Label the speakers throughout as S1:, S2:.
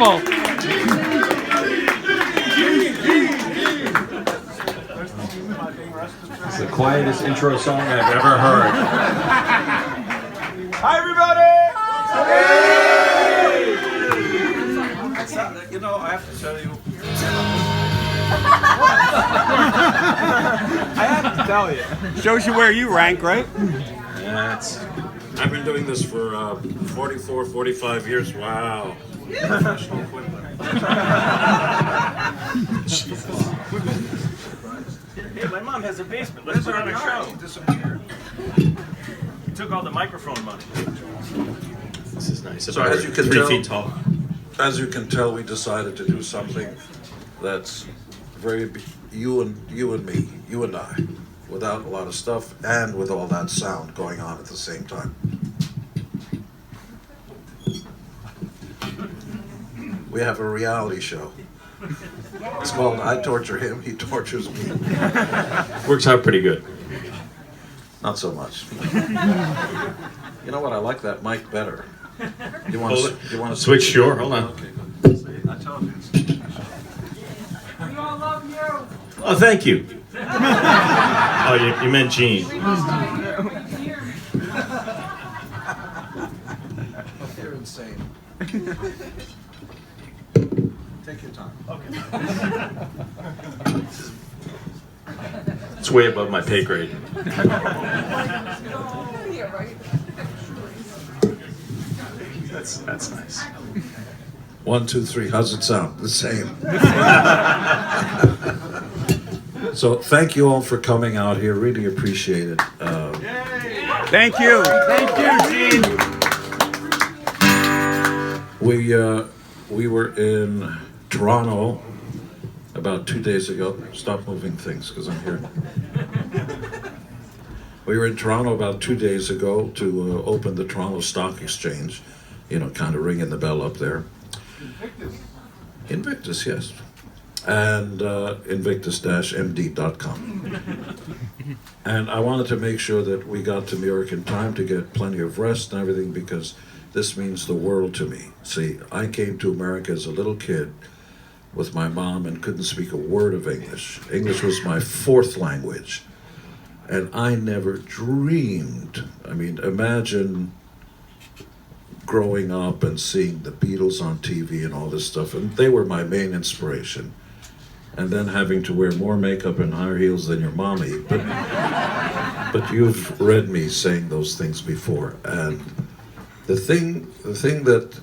S1: Unbelievable.
S2: It's the quietest intro song I've ever heard.
S3: Hi, everybody! Hey! You know, I have to tell you. I have to tell you.
S1: Shows you where you rank, right?
S3: Yeah, I've been doing this for 44, 45 years. Wow. Professional equipment.
S4: Hey, my mom has a basement. Let's put on a show.
S3: Disappeared.
S4: He took all the microphone money.
S2: This is nice.
S3: So as you can
S2: 3
S3: tell,
S2: feet tall.
S3: as you can tell, we decided to do something that's very you and me, you and I, without a lot of stuff and with all that sound going on at the same time. We have a reality show. It's called I Torture Him, He Tortures Me.
S2: Works out pretty good.
S3: Not so much. You know what? I like that mic better. You want to
S2: Switch? Sure. Hold on.
S3: Okay, good. See, I told you.
S5: We all love you.
S2: Oh, thank you. Oh, you meant Gene.
S3: You're insane. Take your time.
S2: It's way above my pay grade. That's nice.
S3: 1, 2, 3. How's it sound? The same. So thank you all for coming out here. Really appreciate it.
S1: Thank you. Thank you, Gene.
S3: We were in Toronto about 2 days ago. Stop moving things because I'm here. We were in Toronto about 2 days ago to open the Toronto Stock Exchange. You know, kind of ringing the bell up there. Invictus, yes. And invictus-md.com. And I wanted to make sure that we got to New York in time to get plenty of rest and everything because this means the world to me. See, I came to America as a little kid with my mom and couldn't speak a word of English. English was my fourth language. And I never dreamed, I mean, imagine growing up and seeing the Beatles on TV and all this stuff, and they were my main inspiration. And then having to wear more makeup and higher heels than your mommy. But you've read me saying those things before. And the thing that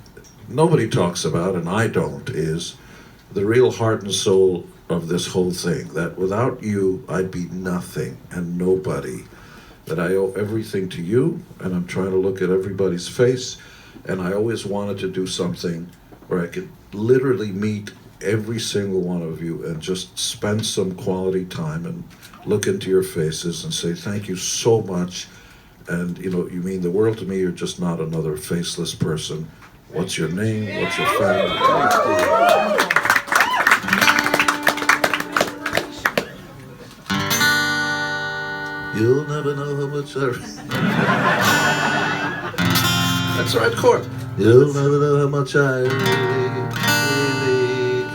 S3: nobody talks about, and I don't, is the real heart and soul of this whole thing. That without you, I'd be nothing and nobody. That I owe everything to you, and I'm trying to look at everybody's face. And I always wanted to do something where I could literally meet every single one of you and just spend some quality time and look into your faces and say thank you so much. And you know, you mean the world to me. You're just not another faceless person. What's your name? What's your family? You'll never know how much I... That's right, Court. You'll never know how much I really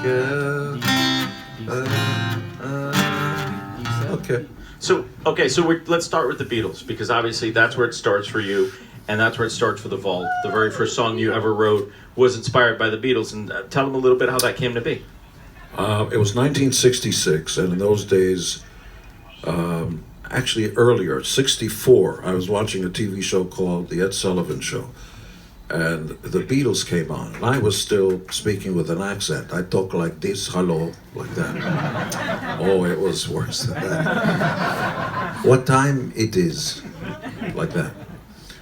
S3: care. Okay.
S2: So let's start with the Beatles because obviously that's where it starts for you, and that's where it starts for the Vault. The very first song you ever wrote was inspired by the Beatles, and tell them a little bit how that came to be.
S3: It was 1966, and in those days, actually earlier, 64, I was watching a TV show called The Ed Sullivan Show. And the Beatles came on, and I was still speaking with an accent. I talk like this, hello, like that. Oh, it was worse than that. What time it is, like that.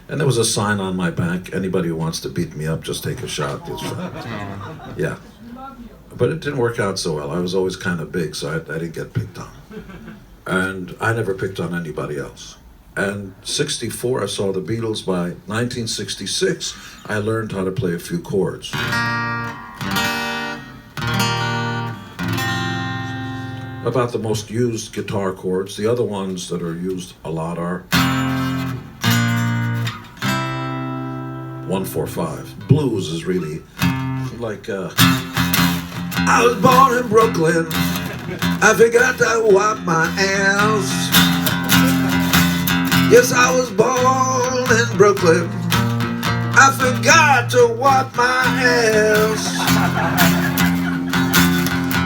S3: And there was a sign on my back, anybody who wants to beat me up, just take a shot. It's fine. Yeah. But it didn't work out so well. I was always kind of big, so I didn't get picked on. And I never picked on anybody else. And 64, I saw the Beatles. By 1966, I learned how to play a few chords. About the most used guitar chords. The other ones that are used a lot are 1, 4, 5. Blues is really like, I was born in Brooklyn. I forgot to wipe my ass. Yes, I was born in Brooklyn. I forgot to wipe my ass.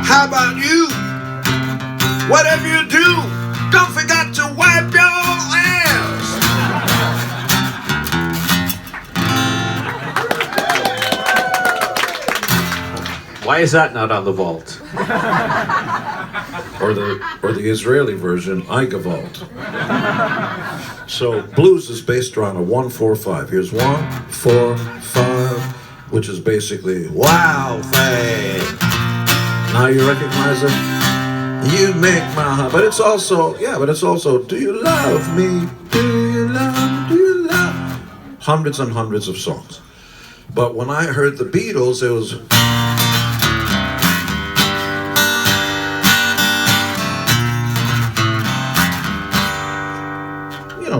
S3: How about you? Whatever you do, don't forget to wipe your ass.
S2: Why is that not on the vault?
S3: Or the Israeli version, I Gewalt. So blues is based around a 1-4-5. Here's 1-4-5, which is basically wow thing. Now you recognize it? You make my heart. But it's also, do you love me? Do you love? Hundreds and hundreds of songs. But when I heard the Beatles, it was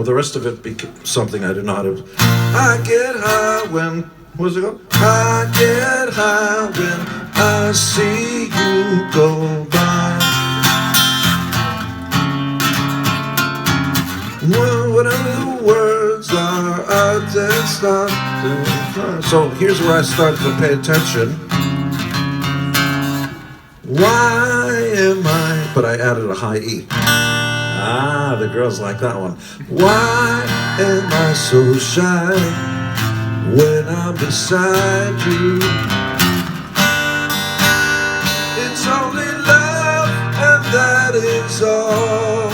S3: the rest of it became something I didn't know how to. I get high when, what does it go? I get high when I see you go by. Well, whatever the words are, I just start to cry. So here's where I started to pay attention. Why am I? But I added a high E. Ah, the girls like that one. Why am I so shy when I'm beside you? It's only love and that is all.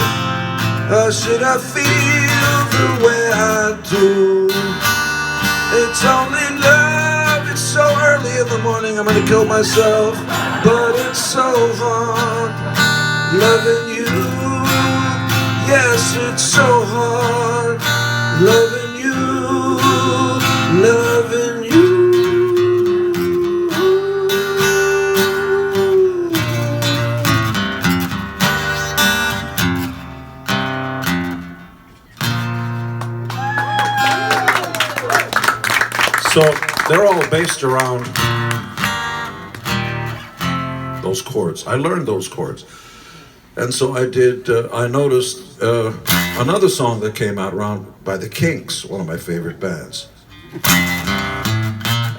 S3: Should I feel the way I do? It's only love, it's so early in the morning I'm gonna kill myself. But it's so hard loving you. Yes, it's so hard loving you, loving you. So they're all based around those chords. I learned those chords. And so I did, I noticed another song that came out around by the Kinks, one of my favorite bands.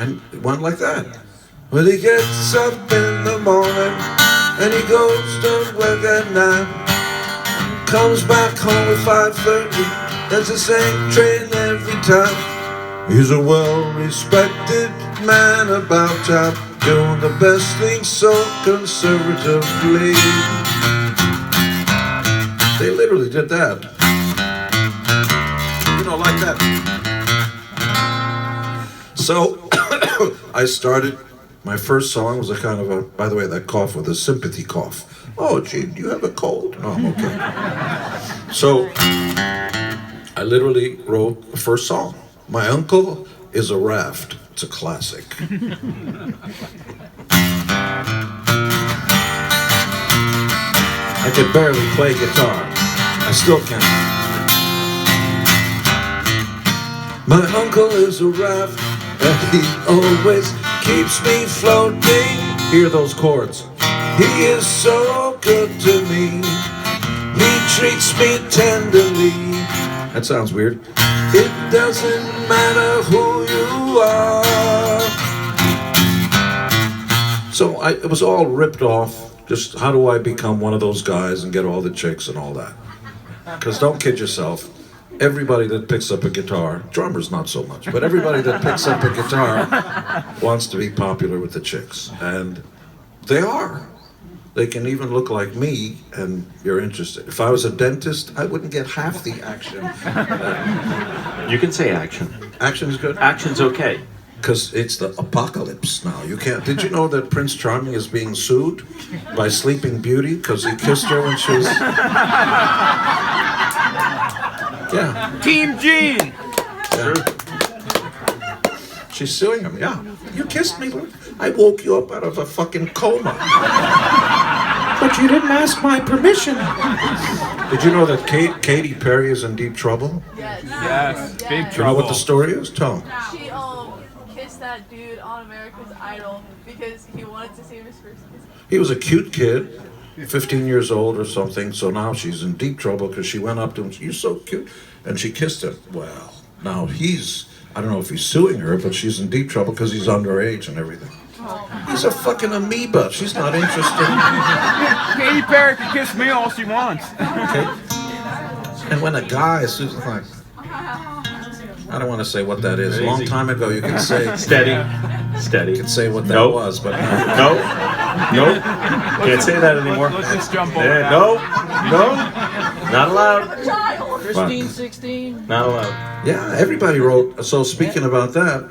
S3: And it went like that. Well, he gets up in the morning and he goes to work at 9. Comes back home at 5:30. That's the same train every time. He's a well-respected man about town, doing the best thing so conservatively. They literally did that. Like that. So I started, my first song was a kind of a, by the way, that cough was a sympathy cough. Oh, gee, do you have a cold? No, I'm okay. So I literally wrote the first song. My Uncle is a Raft. It's a classic. I could barely play guitar. I still can't. My uncle is a raft, and he always keeps me floating. Hear those chords. He is so good to me. He treats me tenderly. That sounds weird. It doesn't matter who you are. So it was all ripped off. Just how do I become one of those guys and get all the chicks and all that? Because don't kid yourself. Everybody that picks up a guitar, drummers not so much, but everybody that picks up a guitar wants to be popular with the chicks. And they are. They can even look like me, and you're interested. If I was a dentist, I wouldn't get half the action.
S2: You can say action.
S3: Action is good?
S2: Action's okay.
S3: Because it's the apocalypse now. You can't. Did you know that Prince Charming is being sued by Sleeping Beauty because he kissed her when she was... Yeah.
S1: Team Gene.
S3: Yeah. She's suing him. Yeah. You kissed me. I woke you up out of a fucking coma. But you didn't ask my permission. Did you know that Katy Perry is in deep trouble?
S6: Yes.
S1: Yes. Big
S3: Do you know
S1: trouble.
S3: what the story is? Tell me.
S6: She kiss that dude on America's Idol because he wanted to see Miss Christie.
S3: He was a cute kid, 15 years old or something, so now she's in deep trouble because she went up to him, "You're so cute," and she kissed him. Well, now I don't know if he's suing her, but she's in deep trouble because he's underage and everything. He's a fucking amoeba. She's not interested.
S1: Katy Perry can kiss me all she wants.
S3: Okay? And when a guy is like, I don't want to say what that is. A long time ago, you could say
S2: Steady.
S3: You could say what that
S2: Nope.
S3: was, but
S2: Nope. Nope. Can't say that anymore.
S1: Let's just jump over that.
S2: Nope. Nope. Not allowed.
S5: Christine 16.
S2: Not allowed.
S3: yeah, everybody wrote. So speaking about that.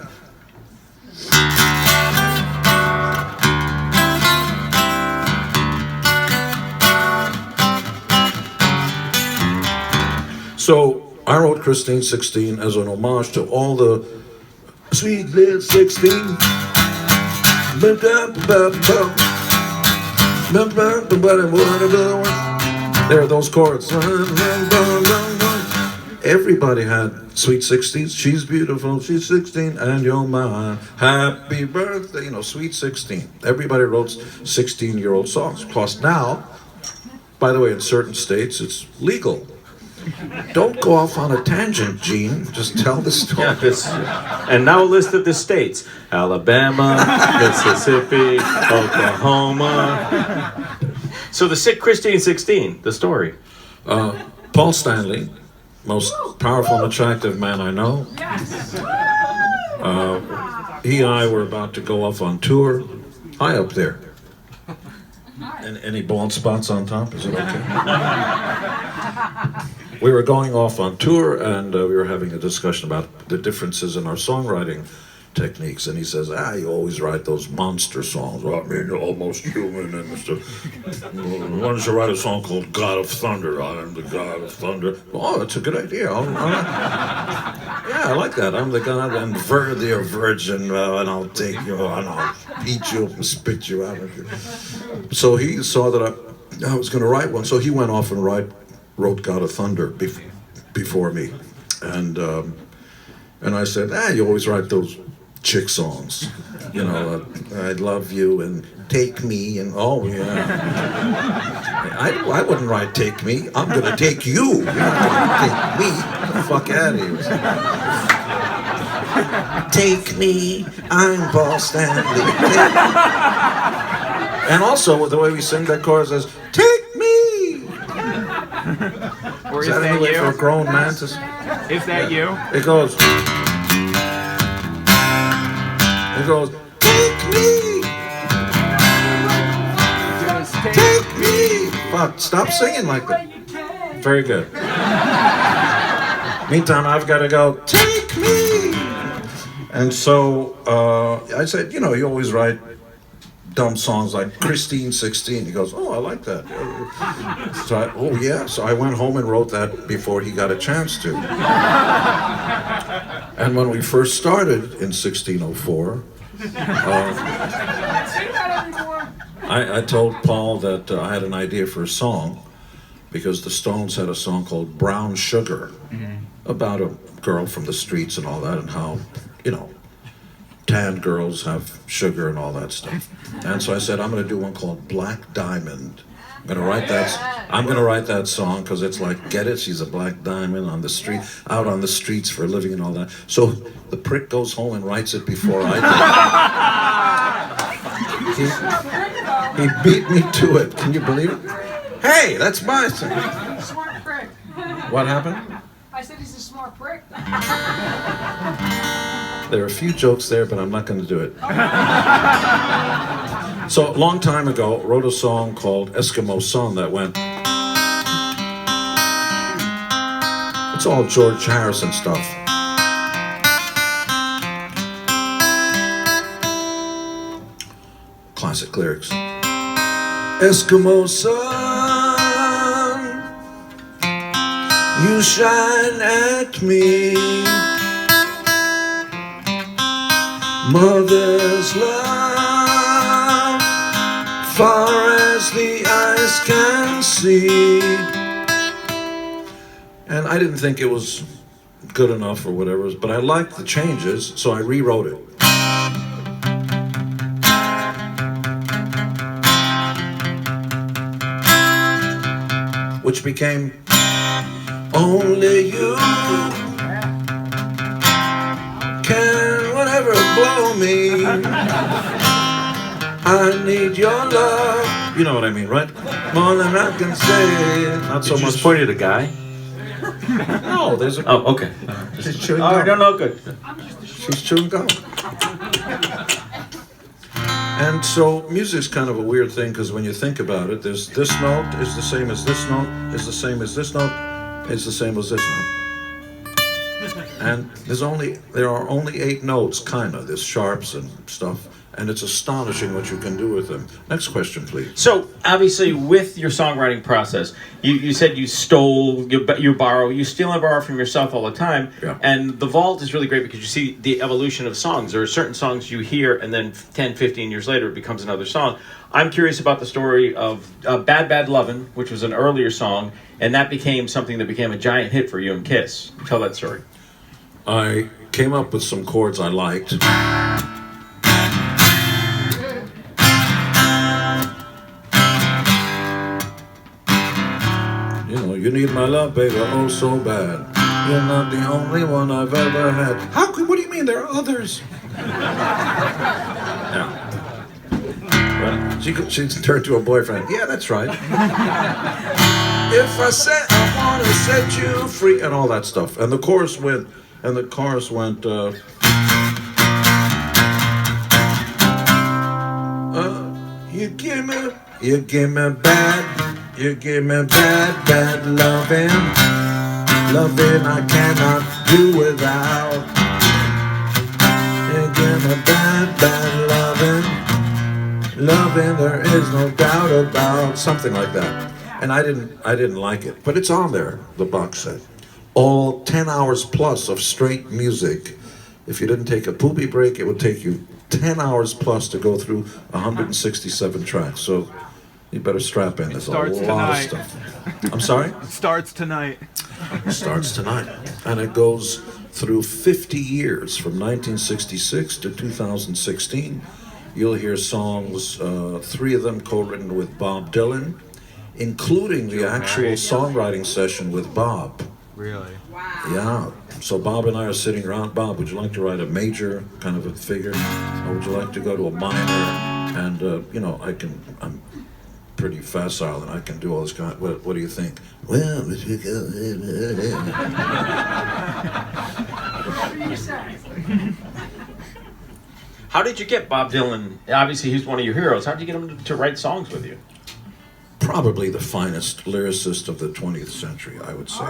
S3: So I wrote Christine 16 as an homage to all the sweet little 16. There are those chords. Everybody had sweet 16s. She's beautiful, she's 16, and you're mine. Happy birthday, sweet 16. Everybody wrote 16-year-old songs. Plus now, by the way, in certain states, it's legal. Don't go off on a tangent, Gene. Just tell the story.
S2: And now a list of the states: Alabama, Mississippi, Oklahoma. So the sick Christine 16, the story.
S3: Paul Stanley, most powerful and attractive man I know. He and I were about to go off on tour. High up there. And any bald spots on top? Is it okay? We were going off on tour, and we were having a discussion about the differences in our songwriting techniques. And he says, you always write those monster songs. Well, I mean, you're almost human. And why don't you write a song called God of Thunder? I am the God of Thunder. Oh, that's a good idea. Yeah, I like that. I'm the God and the Virgin, and I'll take you, and I'll eat you up and spit you out. So he saw that I was going to write one. So he went off and wrote God of Thunder before me. And I said, you always write those chick songs. I love you and take me and oh yeah. I wouldn't write take me. I'm gonna take you. You're not gonna take me. Get the fuck out of here. Take me. I'm Paul Stanley. And also the way we sing that chorus is take me.
S1: Or
S3: Is that any way for a grown man to?
S1: Is that you?
S3: It goes. It goes. Take me. Take me. Fuck! Stop singing like that. Very good. Meantime, I've got to go. Take me. And so I said, you always write dumb songs like Christine 16. He goes, I like that. So so I went home and wrote that before he got a chance to. And when we first started in 1604, I told Paul that I had an idea for a song because the Stones had a song called Brown Sugar about a girl from the streets and all that and how, tan girls have sugar and all that stuff. And so I said, I'm going to do one called Black Diamond. I'm going to write that song because it's like, get it? She's a black diamond on the street, out on the streets for a living and all that. So the prick goes home and writes it before I do. He beat me to it. Can you believe it? Hey, that's my song.
S5: Smart prick.
S3: What happened?
S5: I said he's a smart prick.
S3: There are a few jokes there, but I'm not going to do it. So, a long time ago, wrote a song called Eskimo Son that went... It's all George Harrison stuff. Classic lyrics. Eskimo sun, you shine at me. Mother's love, far as the eyes can see. And I didn't think it was good enough or whatever, but I liked the changes, so I rewrote it. which became Only You Can Whatever Blow Me. I need your love. You know what I mean, right? More than I can say. Not so
S2: Did you
S3: much.
S2: just point at a guy?
S3: No, there's a.
S2: Oh, okay.
S3: She's chewing
S2: Oh,
S3: gum.
S2: no, good.
S3: She's chewing gum. And so music's kind of a weird thing because when you think about it, there's this note is the same as this note, is the same as this note, is the same as this note. And there are only 8 notes, kinda. There's sharps and stuff, and it's astonishing what you can do with them. Next question, please.
S2: So, obviously, with your songwriting process, you said you stole, you borrow, you steal and borrow from yourself all the time.
S3: Yeah.
S2: And the vault is really great because you see the evolution of songs. There are certain songs you hear, and then 10, 15 years later, it becomes another song. I'm curious about the story of Bad Bad Lovin', which was an earlier song, and that became something that became a giant hit for you and Kiss. Tell that story.
S3: I came up with some chords I liked. You know, you need my love, baby, oh so bad. You're not the only one I've ever had. What do you mean? There are others. Yeah. Well, she turned to her boyfriend. Yeah, that's right. If I said I want to set you free, and all that stuff. And the chorus went, you give me bad, bad loving I cannot do without. You give me bad, loving there is no doubt about. Something like that. And I didn't like it, but it's on there, the box set. All 10 hours plus of straight music. If you didn't take a poopy break, it would take you 10 hours plus to go through 167 tracks. So you better strap in. There's a lot of stuff. I'm sorry?
S1: Starts tonight.
S3: Starts tonight. And it goes through 50 years, from 1966 to 2016. You'll hear songs, 3 of them co-written with Bob Dylan, including the actual songwriting session with Bob.
S1: Really?
S3: Yeah. So Bob and I are sitting around. Bob, would you like to write a major kind of a figure? Or would you like to go to a minor? And, you know, I'm pretty facile and I can do all this kind of, what do you think? Well,
S2: How did you get Bob Dylan? Obviously, he's one of your heroes. How did you get him to write songs with you?
S3: probably the finest lyricist of the 20th century, I would say.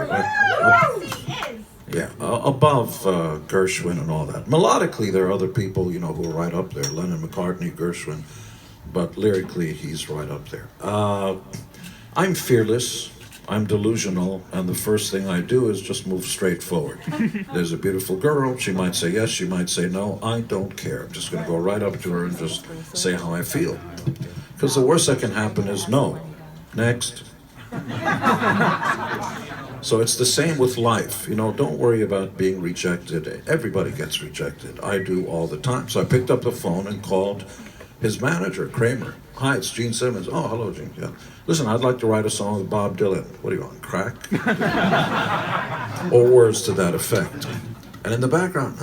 S3: Yeah, above Gershwin and all that. Melodically, there are other people, you know, who are right up there. Lennon, McCartney, Gershwin. But lyrically, he's right up there. I'm fearless. I'm delusional, and the first thing I do is just move straight forward. There's a beautiful girl. She might say yes, she might say no. I don't care. I'm just going to go right up to her and just say how I feel. Because the worst that can happen is no. Next. So it's the same with life. You know, don't worry about being rejected. Everybody gets rejected. I do all the time. So I picked up the phone and called his manager, Kramer. Hi, it's Gene Simmons. Oh, hello, Gene. Yeah. Listen, I'd like to write a song with Bob Dylan. What are you on, crack? Or words to that effect. And in the background,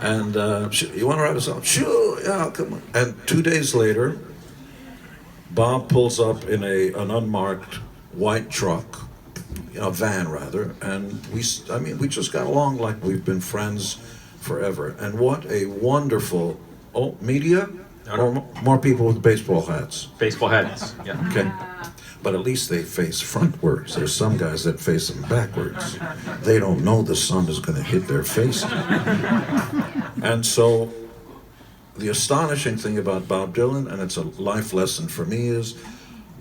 S3: and you want to write a song? Sure, yeah, come on. And 2 days later, Bob pulls up in an unmarked white truck, a van rather, and we just got along like we've been friends forever. And what a wonderful, media? Or more people with baseball hats?
S2: Baseball hats, yeah.
S3: Okay. But at least they face frontwards. There's some guys that face them backwards. They don't know the sun is going to hit their face. And so the astonishing thing about Bob Dylan, and it's a life lesson for me, is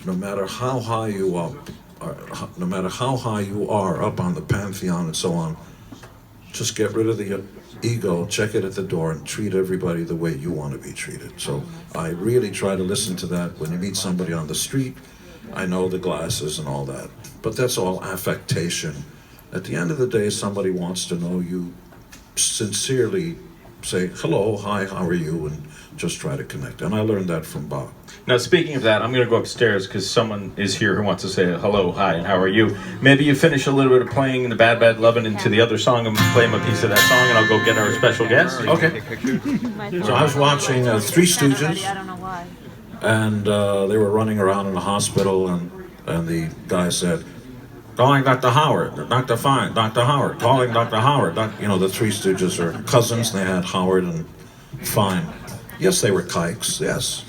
S3: no matter how high you are up on the pantheon and so on, just get rid of the ego, check it at the door, and treat everybody the way you want to be treated. So I really try to listen to that when you meet somebody on the street. I know the glasses and all that, but that's all affectation. At the end of the day, somebody wants to know you sincerely say hello, hi, how are you, and just try to connect. And I learned that from Bob.
S2: Now, speaking of that, I'm going to go upstairs because someone is here who wants to say hello, hi, and how are you. Maybe you finish a little bit of playing the Bad Bad Lovin' into the other song and play him a piece of that song, and I'll go get our special guest.
S3: Okay. So I was watching Three Stooges, and they were running around in the hospital, and the guy said, calling Dr. Howard, Dr. Fine, Dr. Howard, calling Dr. Howard. You know, the Three Stooges are cousins. They had Howard and Fine. Yes, they were kikes, yes.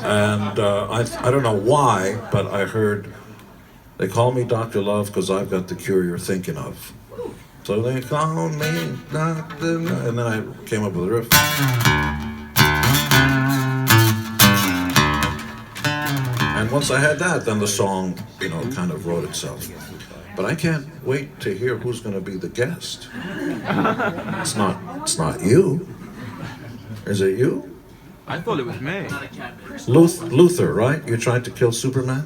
S3: And I don't know why, but I heard, they call me Dr. Love because I've got the cure you're thinking of. So they call me Dr. Love, and then I came up with a riff. And once I had that, then the song, you know, kind of wrote itself. But I can't wait to hear who's going to be the guest. It's not you. Is it you?
S1: I thought it was me.
S3: Luther, right? You tried to kill Superman?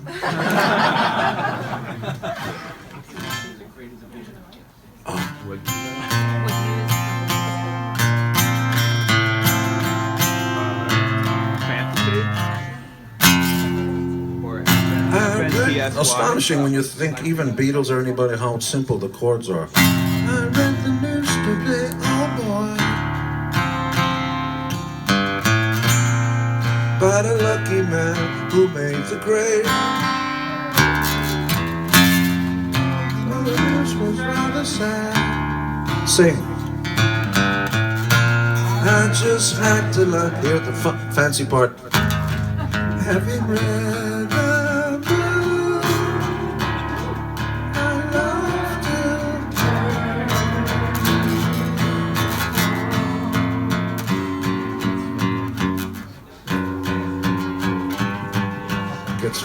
S3: Astonishing when you think even Beatles or anybody how simple the chords are. I read the news today, oh boy, about a lucky man who made the grade. Well, the news was rather sad. Sing. I just had to hear the fancy part. Having read the book, I loved it. Gets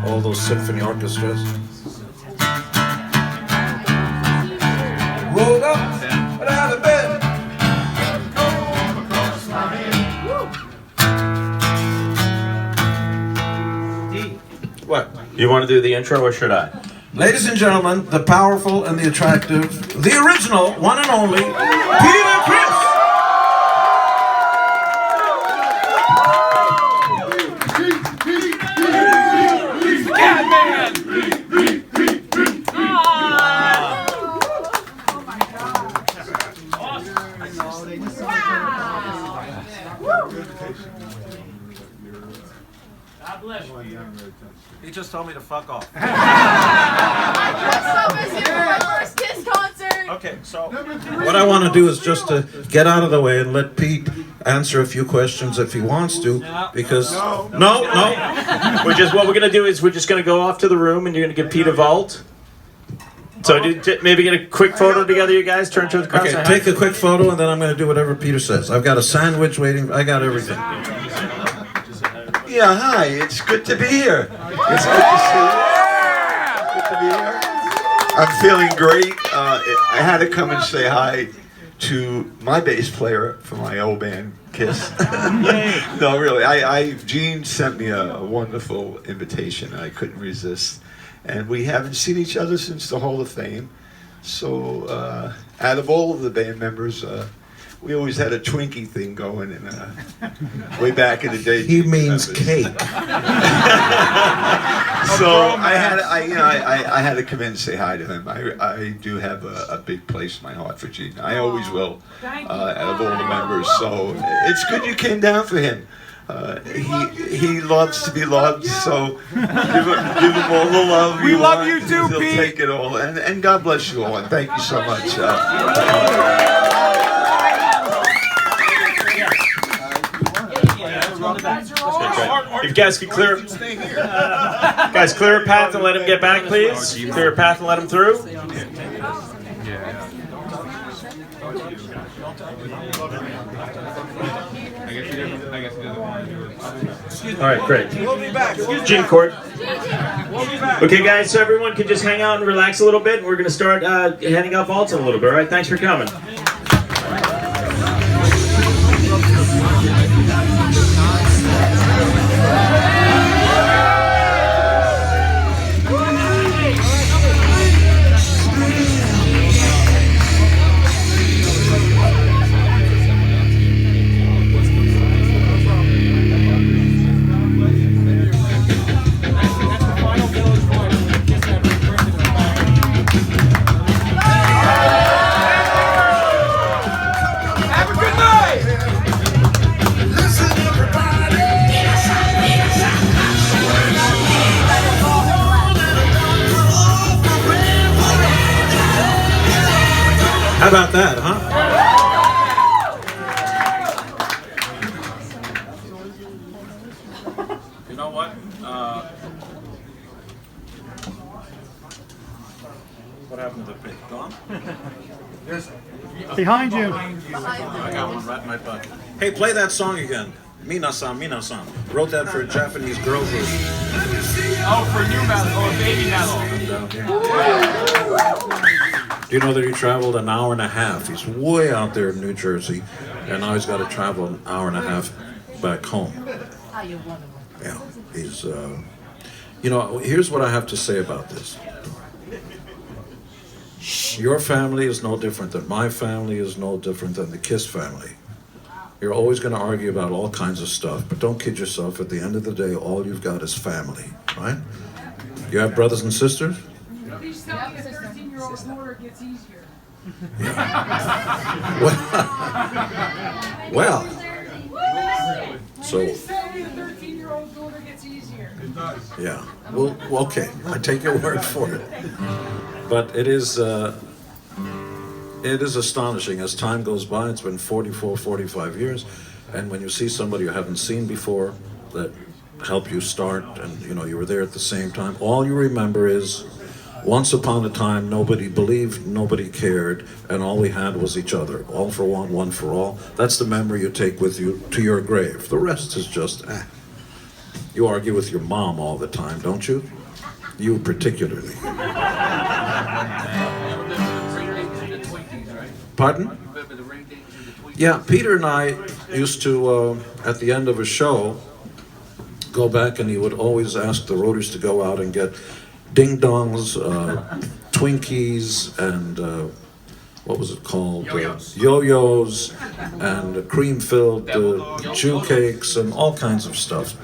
S3: all those symphony orchestras. Rolled up and out of bed. What?
S2: You want to do the intro or should I?
S3: Ladies and gentlemen, the powerful and the attractive, the original, one and only, Peter Criss!
S4: He just told me to fuck off.
S6: Dressed up as you for my first Kiss concert.
S4: Okay, so
S3: What I want to do is just to get out of the way and let Pete answer a few questions if he wants to, because... No.
S2: What we're going to do is we're just going to go off to the room and you're going to give Pete a vault. So maybe get a quick photo together, you guys. Turn to the crowd.
S3: Okay, take a quick photo and then I'm going to do whatever Peter says. I've got a sandwich waiting. I got everything.
S7: Yeah, hi. It's good to be here. It's good to see you. Good to be here. I'm feeling great. I had to come and say hi to my bass player from my old band, Kiss. No, really. Gene sent me a wonderful invitation. I couldn't resist. And we haven't seen each other since the Hall of Fame. So, out of all of the band members, we always had a Twinkie thing going, and way back in the day.
S3: He means cake.
S7: So I had to come in and say hi to him. I do have a big place in my heart for Gene. I always will, out of all the members. So it's good you came down for him. He loves to be loved, so give him all the love.
S1: We love you too,
S7: He'll
S1: Pete.
S7: take it all, and God bless you all, and thank you so much.
S2: If you guys could clear a path and let him get back, please. Clear a path and let him through. All right, great. Gene Court. Okay, guys, so everyone can just hang out and relax a little bit. We're going to start handing out vaults in a little bit, all right? Thanks for coming.
S3: How about that, huh? You know what? What happened to the pig? Gone?
S1: Behind you.
S3: I got one right in my pocket. Hey, play that song again. Minasan, Minasan. Wrote that for a Japanese girl group.
S4: Oh, for new metal or baby metal.
S3: Do you know that he traveled an hour and a half? He's way out there in New Jersey, and now he's got to travel an hour and a half back home. Yeah, he's, you know, here's what I have to say about this. Your family is no different than my family is no different than the Kiss family. You're always going to argue about all kinds of stuff, but don't kid yourself. At the end of the day, all you've got is family, right? You have brothers and sisters?
S5: Please tell me a 13-year-old's daughter gets easier.
S3: Well, so,
S5: Please tell me a 13-year-old daughter gets easier.
S3: yeah. Well, okay. I take your word for it. But it is astonishing. As time goes by, it's been 44, 45 years, and when you see somebody you haven't seen before that helped you start, and you know you were there at the same time, all you remember is once upon a time nobody believed, nobody cared, and all we had was each other. All for one, one for all. That's the memory you take with you to your grave. The rest is just, You argue with your mom all the time, don't you? You particularly. Pardon? Yeah, Peter and I used to, at the end of a show, go back, and he would always ask the roadies to go out and get ding-dongs, Twinkies, and what was it called? Yo-yos, and cream-filled chew cakes, and all kinds of stuff.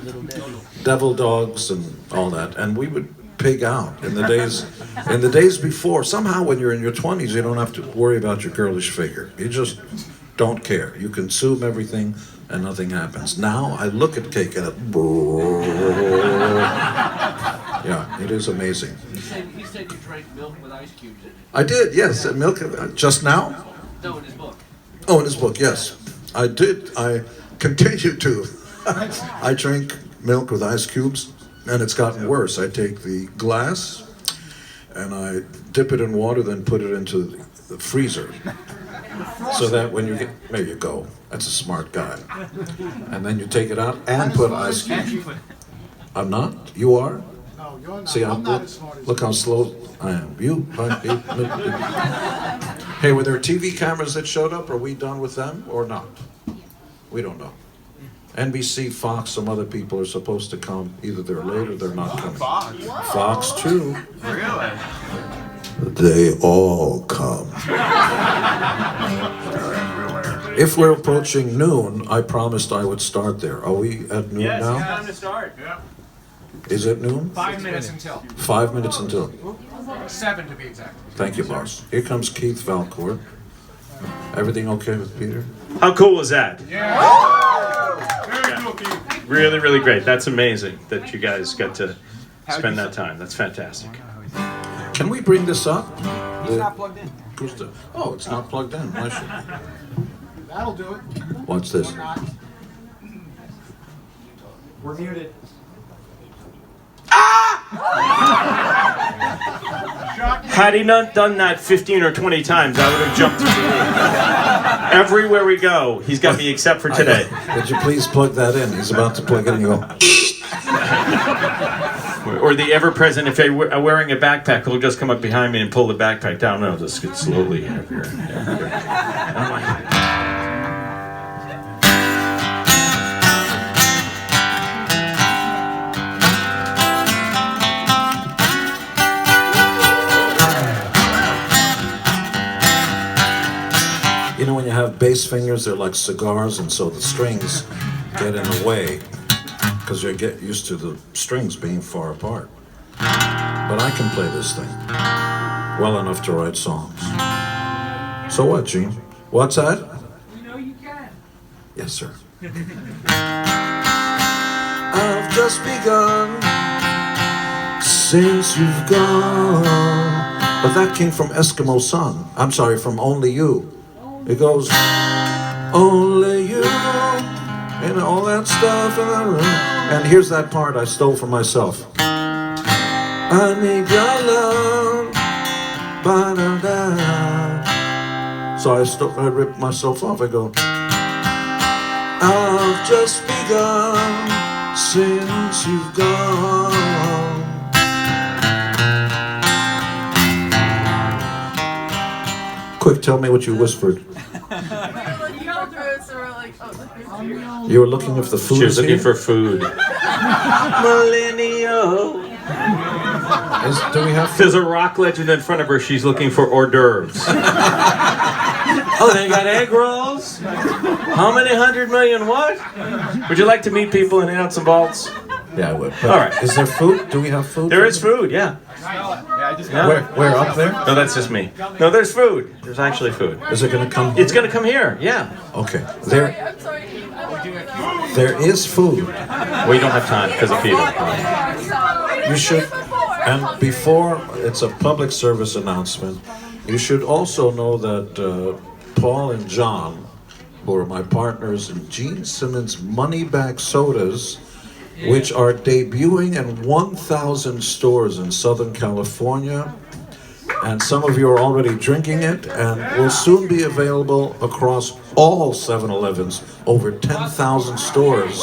S3: Devil dogs and all that. And we would pig out in the days before. Somehow when you're in your 20s, you don't have to worry about your girlish figure. You just don't care. You consume everything and nothing happens. Now I look at cake and it, yeah, it is amazing.
S8: He said you drank milk with ice cubes in it.
S3: I did, yes. Milk, just now?
S8: No, in his book.
S3: Oh, in his book, yes. I did. I continue to. I drink milk with ice cubes, and it's gotten worse. I take the glass and I dip it in water, then put it into the freezer. So that when you get, there you go. That's a smart guy. And then you take it out and put ice cubes. I'm not? You are?
S9: No, you're not.
S3: See,
S9: I'm not as smart as
S3: look how slow I am. You? Hey, were there TV cameras that showed up? Are we done with them or not? We don't know. NBC, Fox, some other people are supposed to come. Either they're late or they're not coming. Fox too.
S4: Really?
S3: They all come. If we're approaching noon, I promised I would start there. Are we at noon
S4: Yes,
S3: now?
S4: it's time to start. Yeah.
S3: Is it noon?
S9: 5 minutes until.
S3: 5 minutes until.
S9: 7 to be exact.
S3: Thank you, boss. Here comes Keith Valcourt. Everything okay with Peter?
S2: How cool was that?
S9: Yeah. Very cool, Keith.
S2: Really, really great. That's amazing that you guys got to spend that time. That's fantastic.
S3: Can we bring this up?
S9: It's not plugged in.
S3: Oh, it's not plugged in. Why should?
S9: That'll do it.
S3: What's this?
S9: Or not. We're muted.
S2: Had he not done that 15 or 20 times, I would have jumped through the roof. Everywhere we go, he's got me except for today.
S3: Would you please plug that in? He's about to plug it in and you go.
S2: Or the ever-present, if I'm wearing a backpack, he'll just come up behind me and pull the backpack down. No, just get slowly heavier and heavier. I'm like,
S3: You know, when you have bass fingers, they're like cigars, and so the strings get in the way because you get used to the strings being far apart. But I can play this thing well enough to write songs. So what, Gene? What's that?
S5: We know you can.
S3: Yes, sir. I've just begun since you've gone. But that came from Eskimo Song. I'm sorry, from Only You. It goes, only you, and all that stuff. And here's that part I stole from myself. I need your love. Ba-da-da. So I ripped myself off. I go, I've just begun since you've gone. Quick, tell me what you whispered. You were looking if the food
S2: She was
S3: is
S2: looking
S3: here?
S2: for food. Millennial.
S3: Do we have food?
S2: There's a rock legend in front of her. She's looking for hors d'oeuvres. Oh, they got egg rolls? How many 100 million what? Would you like to meet people and nuts and bolts?
S3: Yeah, I would. But
S2: All right.
S3: Is there food? Do we have food?
S2: There is food, yeah.
S3: Where up there?
S2: No, that's just me. No, there's food. There's actually food.
S3: Is it going to come?
S2: It's going to come here, yeah.
S3: Okay.
S6: I'm sorry.
S3: There is food.
S2: We don't have time because of Peter.
S3: You should, and before it's a public service announcement, you should also know that Paul and John, who are my partners in Gene Simmons Money Bag Sodas, which are debuting in 1,000 stores in Southern California, and some of you are already drinking it, and will soon be available across all 7-Elevens, over 10,000 stores.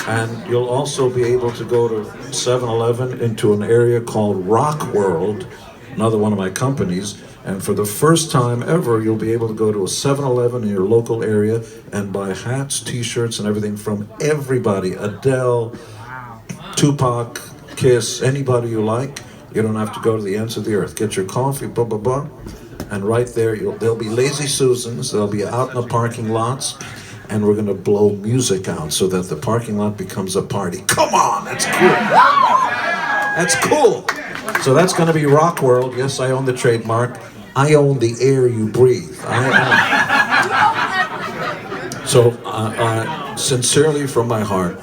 S3: And you'll also be able to go to 7-Eleven into an area called Rock World, another one of my companies, and for the first time ever, you'll be able to go to a 7-Eleven in your local area and buy hats, t-shirts, and everything from everybody. Adele, Tupac, Kiss, anybody you like. You don't have to go to the ends of the earth. Get your coffee, blah, blah, blah. And right there, there'll be Lazy Susans. They'll be out in the parking lots. And we're going to blow music out so that the parking lot becomes a party. Come on, that's cool. That's cool. So that's going to be Rock World. Yes, I own the trademark. I own the air you breathe. So, sincerely from my heart,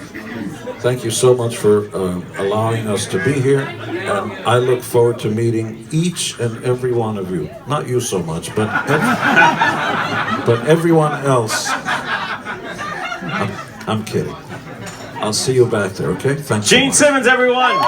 S3: thank you so much for allowing us to be here. And I look forward to meeting each and every one of you. Not you so much, but everyone else. I'm kidding. I'll see you back there, okay? Thanks.
S2: Gene Simmons, everyone!